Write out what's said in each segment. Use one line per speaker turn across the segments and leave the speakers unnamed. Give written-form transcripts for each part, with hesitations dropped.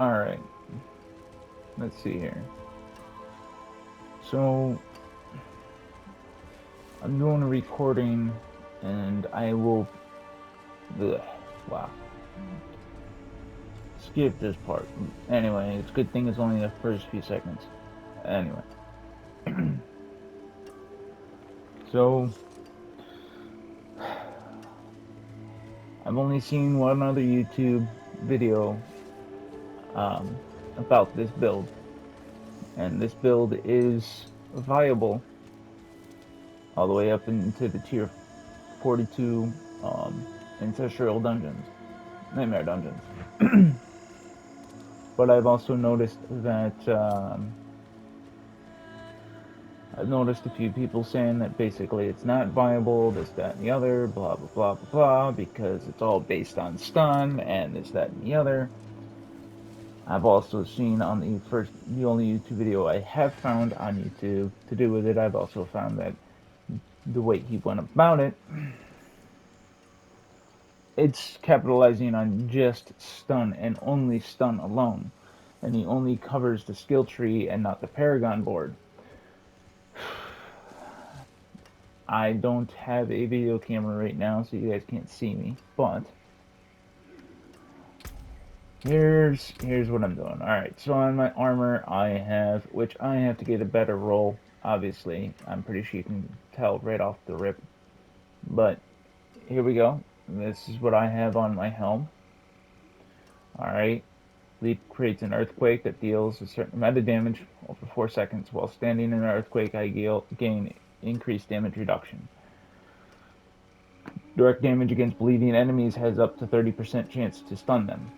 Alright, let's see here. So, I'm doing a recording, and I will... Ugh, wow. Skip this part. Anyway, it's a good thing it's only the first few seconds. Anyway. So, I've only seen one other YouTube video about this build. And this build is viable all the way up into the tier 42 ancestral dungeons, nightmare dungeons. But I've also noticed that I've noticed a few people saying that basically it's not viable, this, that, and the other, blah, blah, blah, blah, blah, because it's all based on stun and this, that, and the other. I've also seen on the only YouTube video I have found on YouTube to do with it, I've also found that the way he went about it, it's capitalizing on just stun and only stun alone. And he only covers the skill tree and not the Paragon board. I don't have a video camera right now, so you guys can't see me, but here's what I'm doing. Alright, so on my armor I have, which I have to get a better roll, obviously. I'm pretty sure you can tell right off the rip. But here we go. This is what I have on my helm. Alright. Leap creates an earthquake that deals a certain amount of damage over 4 seconds. While standing in an earthquake, I gain increased damage reduction. Direct damage against bleeding enemies has up to 30% chance to stun them.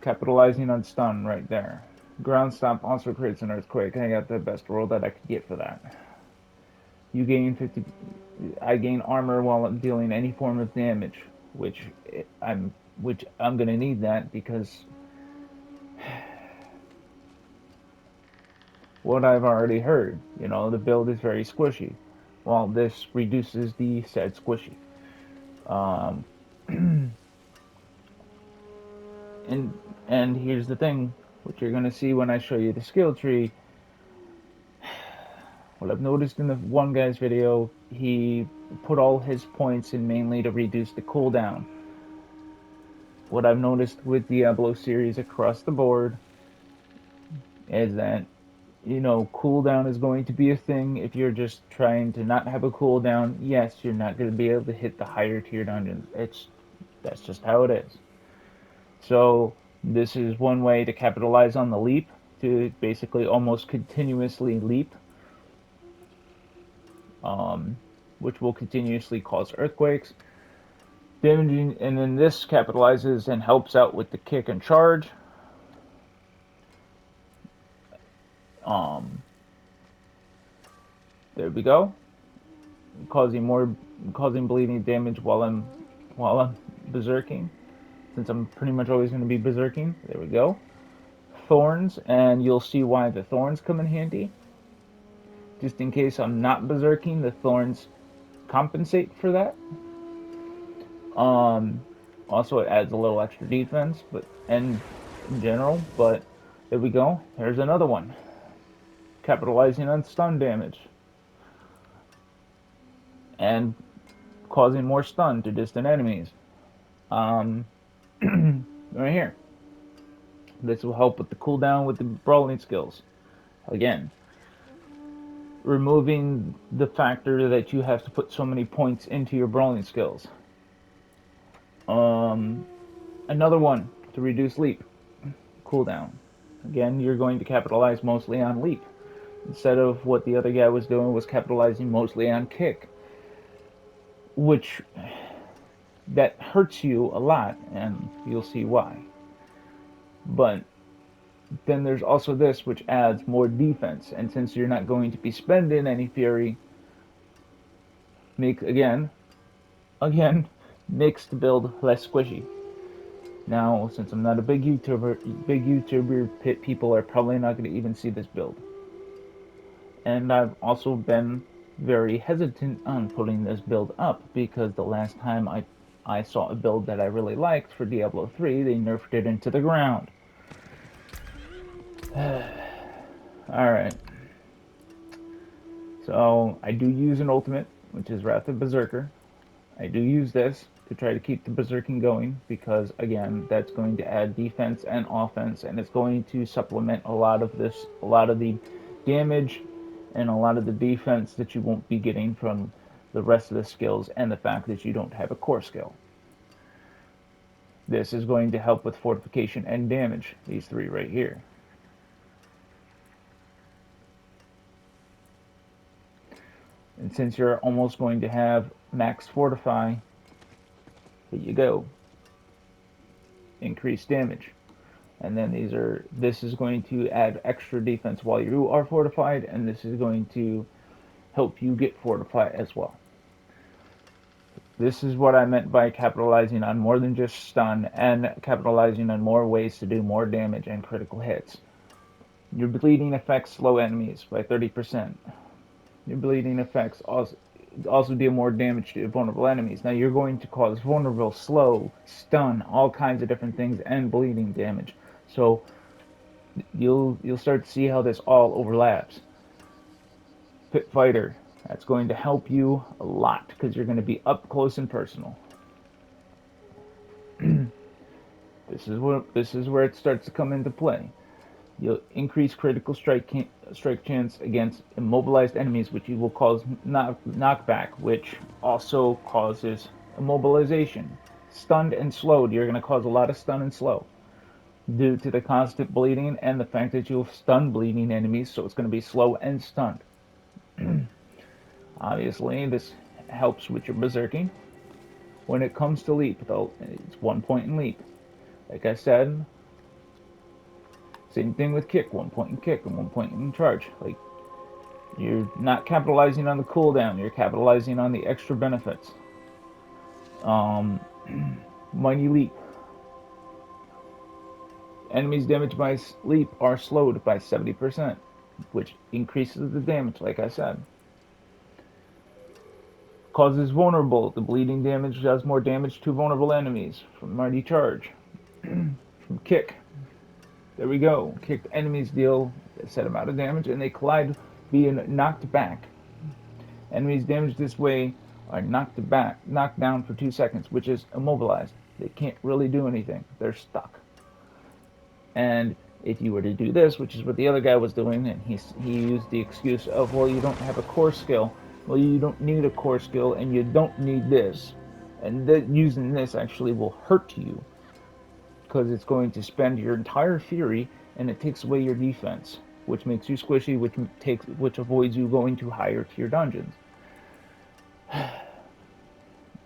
Capitalizing on stun right there. Ground Stomp also creates an earthquake. I got the best roll that I could get for that. You gain 50. I gain armor while I'm dealing any form of damage, which I'm gonna need that because what I've already heard, the build is very squishy. Well, this reduces the said squishy. And here's the thing, what you're gonna see when I show you the skill tree. What I've noticed in the one guy's video, he put all his points in mainly to reduce the cooldown. What I've noticed with Diablo series across the board is that, cooldown is going to be a thing. If you're just trying to not have a cooldown, yes, you're not going to be able to hit the higher tier dungeons. That's just how it is. So this is one way to capitalize on the leap, to basically almost continuously leap, which will continuously cause earthquakes. Damaging, and then this capitalizes and helps out with the kick and charge. There we go. Causing bleeding damage while I'm berserking, since I'm pretty much always going to be berserking. There we go. Thorns, and you'll see why the thorns come in handy. Just in case I'm not berserking, the thorns compensate for that. Also, it adds a little extra defense, and in general. But there we go. Here's another one, capitalizing on stun damage and causing more stun to distant enemies. Right here. This will help with the cooldown with the brawling skills. Again, removing the factor that you have to put so many points into your brawling skills. Another one to reduce leap cooldown. Again, you're going to capitalize mostly on leap, instead of what the other guy was doing, was capitalizing mostly on kick, which that hurts you a lot, and you'll see why. But then there's also this, which adds more defense, and since you're not going to be spending any fury, makes the build less squishy. Now, since I'm not a big YouTuber, people are probably not going to even see this build. And I've also been very hesitant on putting this build up, because the last time I saw a build that I really liked for Diablo 3, they nerfed it into the ground. Alright. So, I do use an ultimate, which is Wrath of Berserker. I do use this to try to keep the Berserking going because, again, that's going to add defense and offense, and it's going to supplement a lot of the damage and a lot of the defense that you won't be getting from the rest of the skills and the fact that you don't have a core skill. This is going to help with fortification and damage, these three right here. And since you're almost going to have max fortify, here you go. Increased damage. And then this is going to add extra defense while you are fortified, and this is going to help you get fortified as well. This is what I meant by capitalizing on more than just stun and capitalizing on more ways to do more damage and critical hits. Your bleeding affects slow enemies by 30%. Your bleeding effects also deal more damage to vulnerable enemies. Now you're going to cause vulnerable, slow, stun, all kinds of different things, and bleeding damage. So you'll start to see how this all overlaps. Pit Fighter, that's going to help you a lot because you're going to be up close and personal. This is where it starts to come into play. You'll increase critical strike chance against immobilized enemies, which you will cause knockback, which also causes immobilization. Stunned and slowed, you're going to cause a lot of stun and slow due to the constant bleeding and the fact that you'll stun bleeding enemies, so it's going to be slow and stunned. Obviously, this helps with your berserking. When it comes to leap, though, it's 1 point in leap. Like I said, same thing with kick, 1 point in kick and 1 point in charge. Like, you're not capitalizing on the cooldown, you're capitalizing on the extra benefits. Mighty Leap. Enemies damaged by leap are slowed by 70%, which increases the damage, like I said. Causes vulnerable. The bleeding damage does more damage to vulnerable enemies. From Mighty Charge. From Kick. There we go. Kicked enemies deal a set amount of damage and they collide being knocked back. Enemies damaged this way are knocked down for 2 seconds, which is immobilized. They can't really do anything. They're stuck. And if you were to do this, which is what the other guy was doing, and he used the excuse of, well, you don't have a core skill. Well, you don't need a core skill, and you don't need this. And using this actually will hurt you, because it's going to spend your entire fury, and it takes away your defense, which makes you squishy, which avoids you going to higher tier dungeons.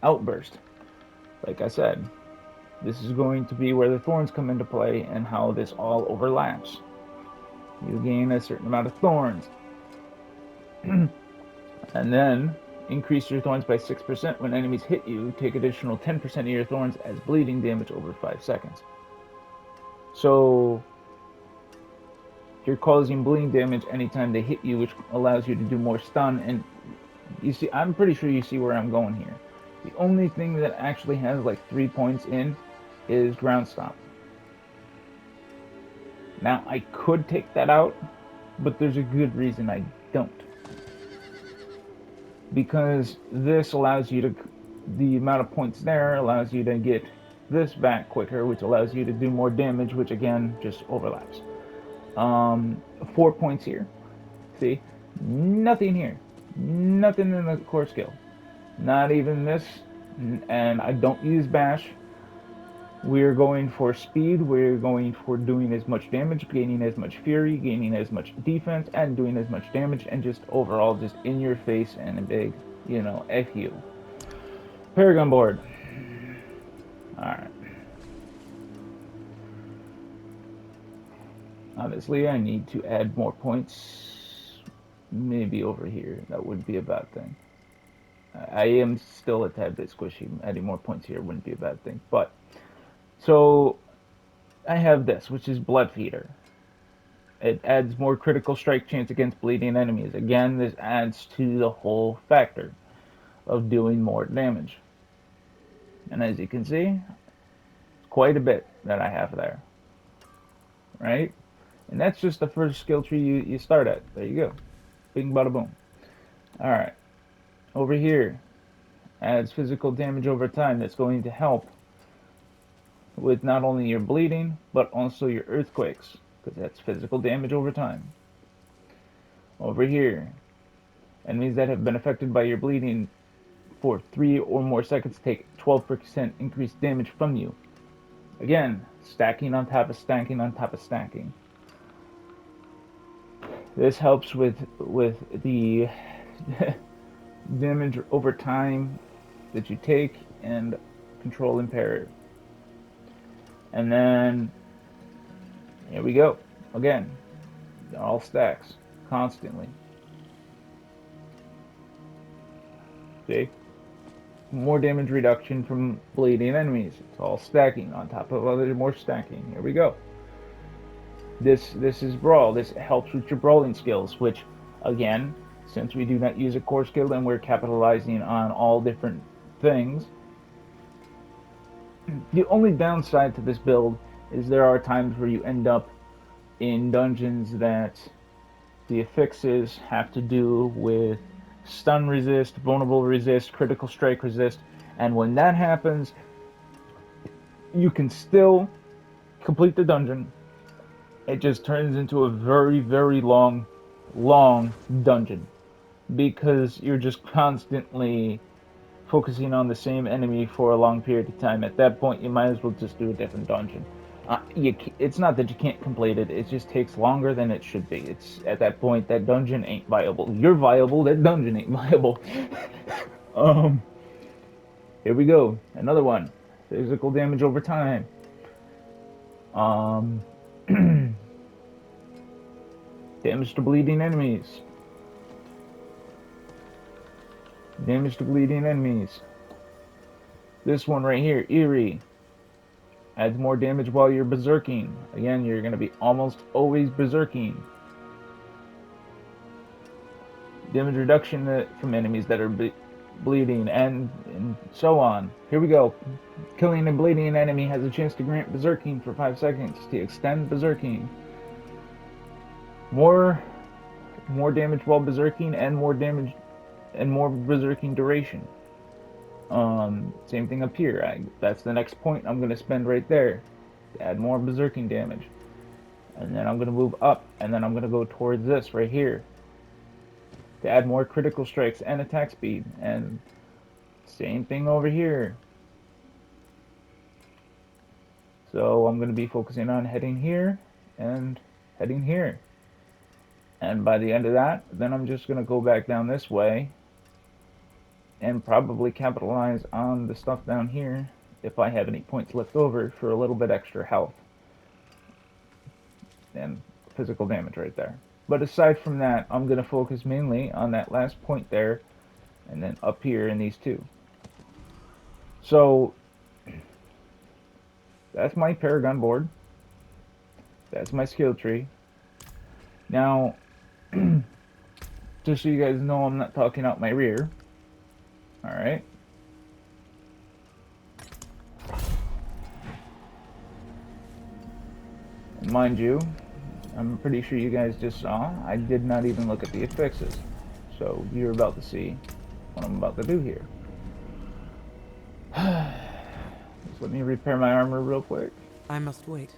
Outburst. Like I said, this is going to be where the thorns come into play and how this all overlaps. You gain a certain amount of thorns. And then increase your thorns by 6% when enemies hit you. Take additional 10% of your thorns as bleeding damage over 5 seconds. So you're causing bleeding damage anytime they hit you, which allows you to do more stun. And you see, I'm pretty sure you see where I'm going here. The only thing that actually has like 3 points in is ground stomp. Now I could take that out, but there's a good reason I don't. Because this allows you to, the amount of points there allows you to get this back quicker, which allows you to do more damage, which again just overlaps. 4 points here. See, nothing here, nothing in the core skill, not even this. And I don't use bash. We're going for speed, we're going for doing as much damage, gaining as much fury, gaining as much defense, and doing as much damage, and just overall just in your face and a big, F you. Paragon board. Alright. Obviously, I need to add more points. Maybe over here. That would be a bad thing. I am still a tad bit squishy. Adding more points here wouldn't be a bad thing. But, so, I have this, which is Blood Feeder. It adds more critical strike chance against bleeding enemies. Again, this adds to the whole factor of doing more damage. And as you can see, quite a bit that I have there. Right? And that's just the first skill tree you start at. There you go. Bing bada boom. Alright. Over here, adds physical damage over time. That's going to help with not only your bleeding, but also your earthquakes, because that's physical damage over time. Over here, enemies that have been affected by your bleeding for 3 or more seconds take 12% increased damage from you. Again, stacking on top of stacking on top of stacking. This helps with the damage over time that you take and control imperative. And then here we go. Again, all stacks constantly. See? More damage reduction from bleeding enemies. It's all stacking on top of other more stacking. Here we go. This is Brawl. This helps with your brawling skills, which, again, since we do not use a core skill and we're capitalizing on all different things, the only downside to this build is there are times where you end up in dungeons that the affixes have to do with stun resist, vulnerable resist, critical strike resist, and when that happens, you can still complete the dungeon. It just turns into a very, very long dungeon because you're just constantly focusing on the same enemy for a long period of time. At that point, you might as well just do a different dungeon. It's not that you can't complete it, it just takes longer than it should be. It's at that point, that dungeon ain't viable. You're viable, that dungeon ain't viable. Here we go. Another one. Physical damage over time. Damage to bleeding enemies. Damage to bleeding enemies. This one right here, Eerie. Adds more damage while you're berserking. Again, you're going to be almost always berserking. Damage reduction from enemies that are bleeding, and so on. Here we go. Killing a bleeding enemy has a chance to grant berserking for 5 seconds to extend berserking. More damage while berserking, and more damage and more berserking duration. Same thing up here. That's the next point I'm going to spend right there to add more berserking damage. And then I'm going to move up, and then I'm going to go towards this right here to add more critical strikes and attack speed. And same thing over here. So I'm going to be focusing on heading here and heading here. And by the end of that, then I'm just going to go back down this way and probably capitalize on the stuff down here if I have any points left over for a little bit extra health and physical damage right there. But aside from that, I'm going to focus mainly on that last point there and then up here in these two. So that's my Paragon board. That's my skill tree. Now, just so you guys know, I'm not talking out my rear. Alright. And mind you, I'm pretty sure you guys just saw, I did not even look at the affixes. So you're about to see what I'm about to do here. Just let me repair my armor real quick.
I must wait.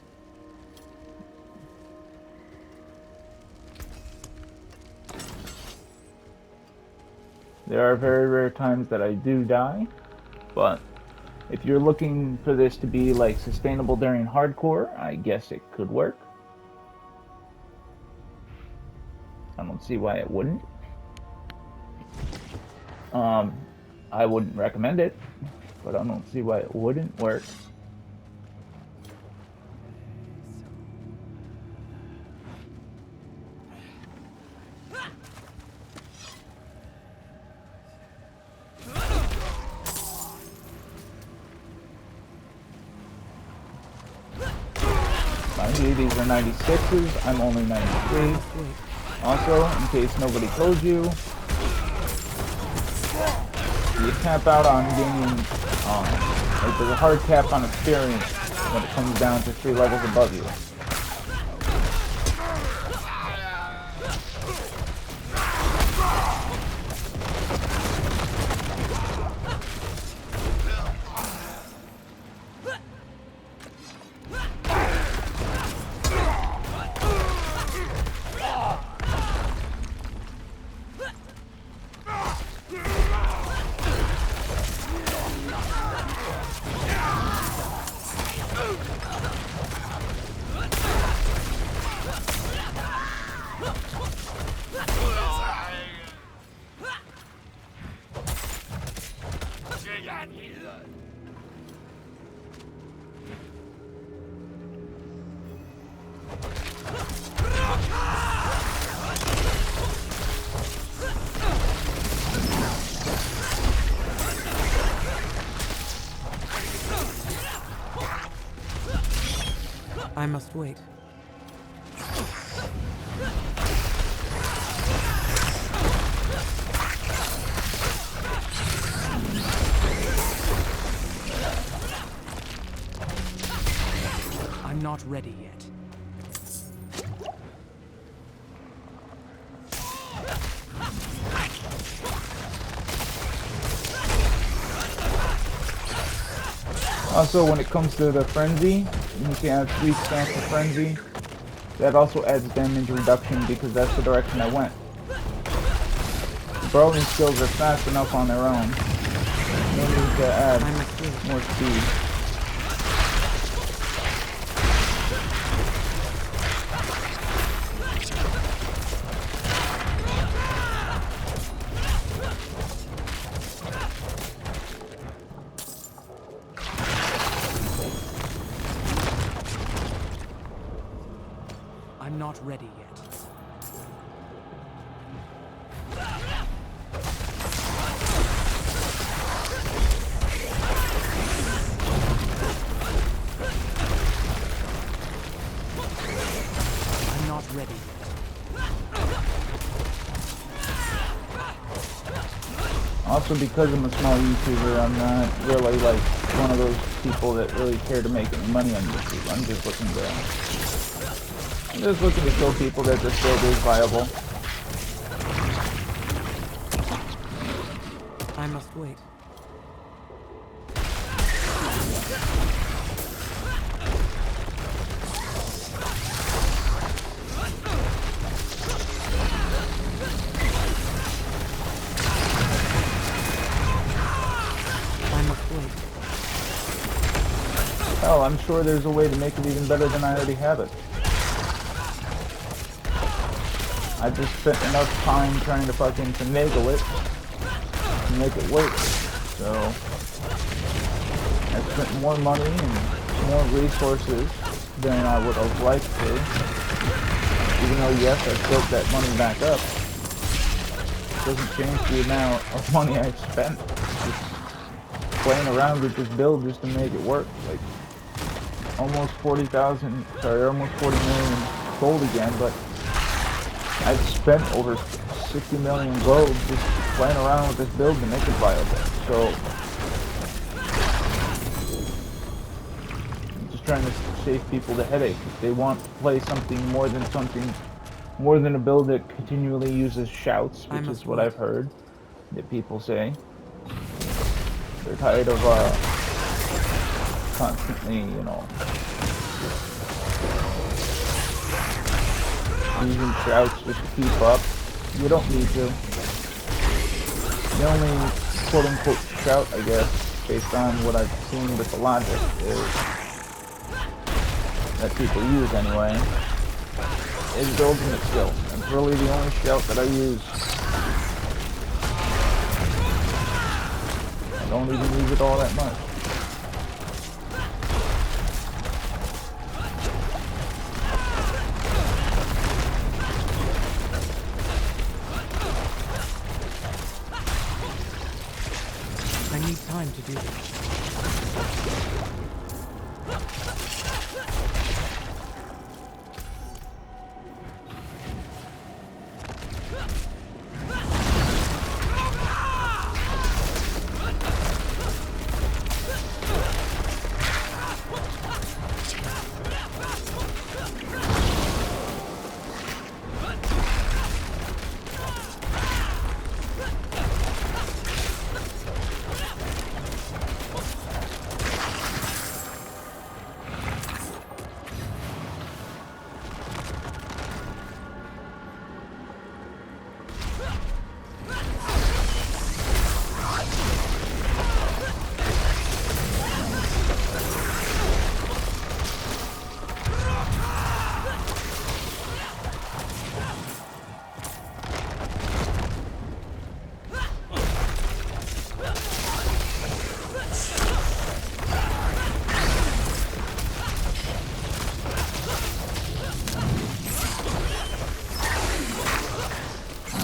There are very rare times that I do die, but if you're looking for this to be like sustainable during hardcore, I guess it could work. I don't see why it wouldn't. I wouldn't recommend it, but I don't see why it wouldn't work. These are 96s, I'm only 93. Also, in case nobody told you, you cap out on gaining, like there's a hard cap on experience when it comes down to 3 levels above you.
I must wait. I'm not ready yet.
Also, when it comes to the frenzy, you can have 3 stance of frenzy. That also adds damage reduction because that's the direction I went. Brawling skills are fast enough on their own. No need to add more speed.
I'm not ready yet. I'm not ready yet.
Also, because I'm a small YouTuber, I'm not really like one of those people that really care to make any money on YouTube. I'm just looking to show people that this build is viable.
I must wait. I must wait.
Hell, I'm sure there's a way to make it even better than I already have it. I just spent enough time trying to fucking finagle it to make it work. So I spent more money and more resources than I would have liked to. Even though yes, I built that money back up. It doesn't change the amount of money I spent just playing around with this build just to make it work. Like almost 40 million gold again, but I've spent over 60 million gold just playing around with this build to make it viable. So I'm just trying to save people the headache. If they want to play something more than a build that continually uses shouts, which is what I've heard that people say. They're tired of constantly, you know, using shouts just to keep up. You don't need to. The only quote-unquote shout, I guess, based on what I've seen with the logic, is that people use anyway, is the ultimate skill. It's really the only shout that I use. I don't even use it all that much.
I need time to do this.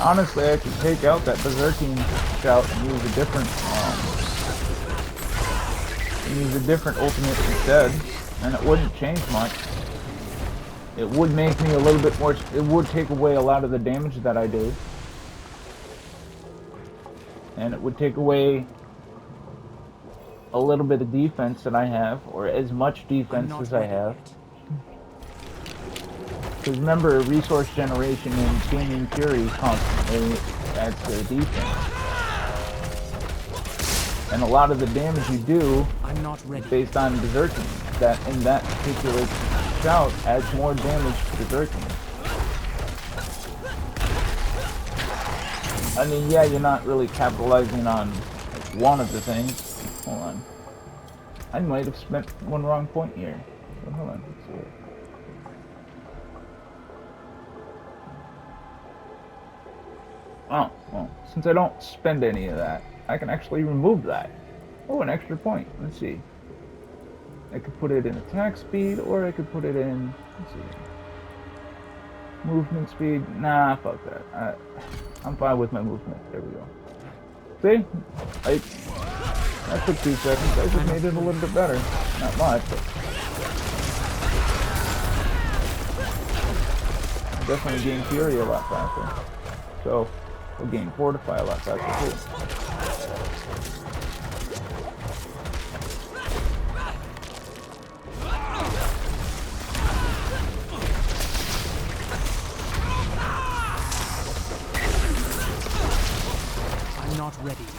Honestly, I could take out that berserking shout and use a different ultimate instead, and it wouldn't change much. It would make me a little bit more... It would take away a lot of the damage that I do. And it would take away a little bit of defense that I have, or as much
I'm
defense
not
as I
ready
have.
yet.
Because remember, resource generation in Gaming Fury constantly adds to the defense. And a lot of the damage you do
I'm not ready.
is based on Berserking. That in that particular shout adds more damage to Berserking. I mean, yeah, you're not really capitalizing on one of the things. Hold on. I might have spent one wrong point here. But hold on. Let's see. Oh, well, since I don't spend any of that, I can actually remove that. Oh, an extra point. Let's see. I could put it in attack speed, or I could put it in, let's see, movement speed. Nah, fuck that. I'm fine with my movement. There we go. See? That took 2 seconds. I just made it a little bit better. Not much, but definitely gain Fury a lot faster. So, we'll gain Fortify a lot faster too.
I'm not ready yet.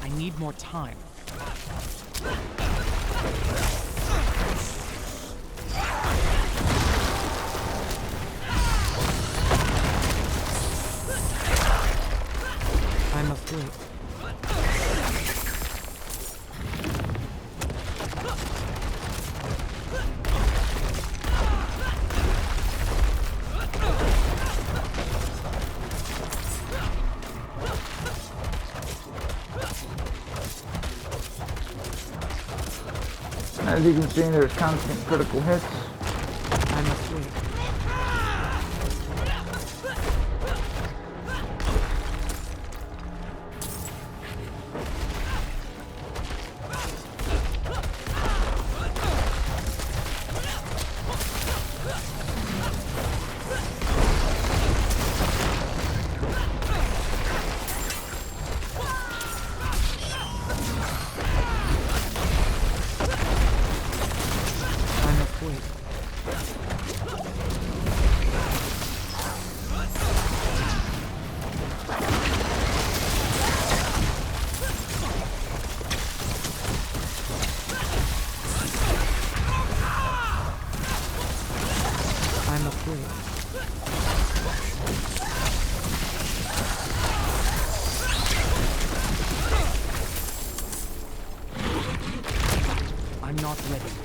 I need more time. I must wait.
As you can see, there's constant critical hits.
I must wait. I must wait. I must wait. I'm not ready yet.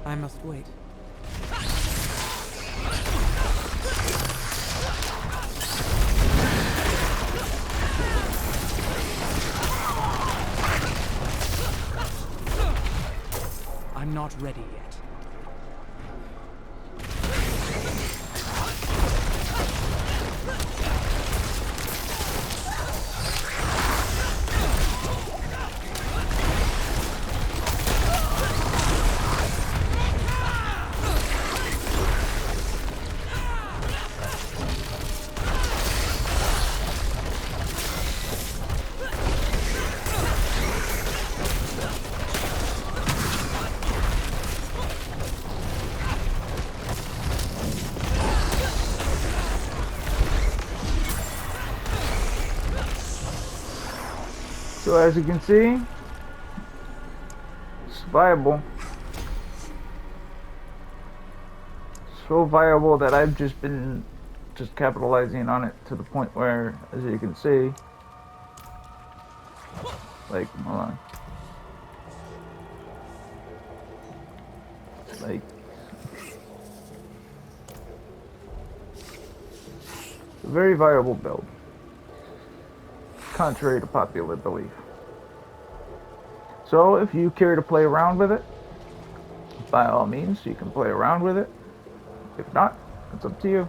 I must wait. I'm not ready yet.
So as you can see, it's viable. So viable that I've just been capitalizing on it to the point where, as you can see, like, hold on. Like, a very viable build, contrary to popular belief. So if you care to play around with it, by all means, you can play around with it. If not, it's up to you.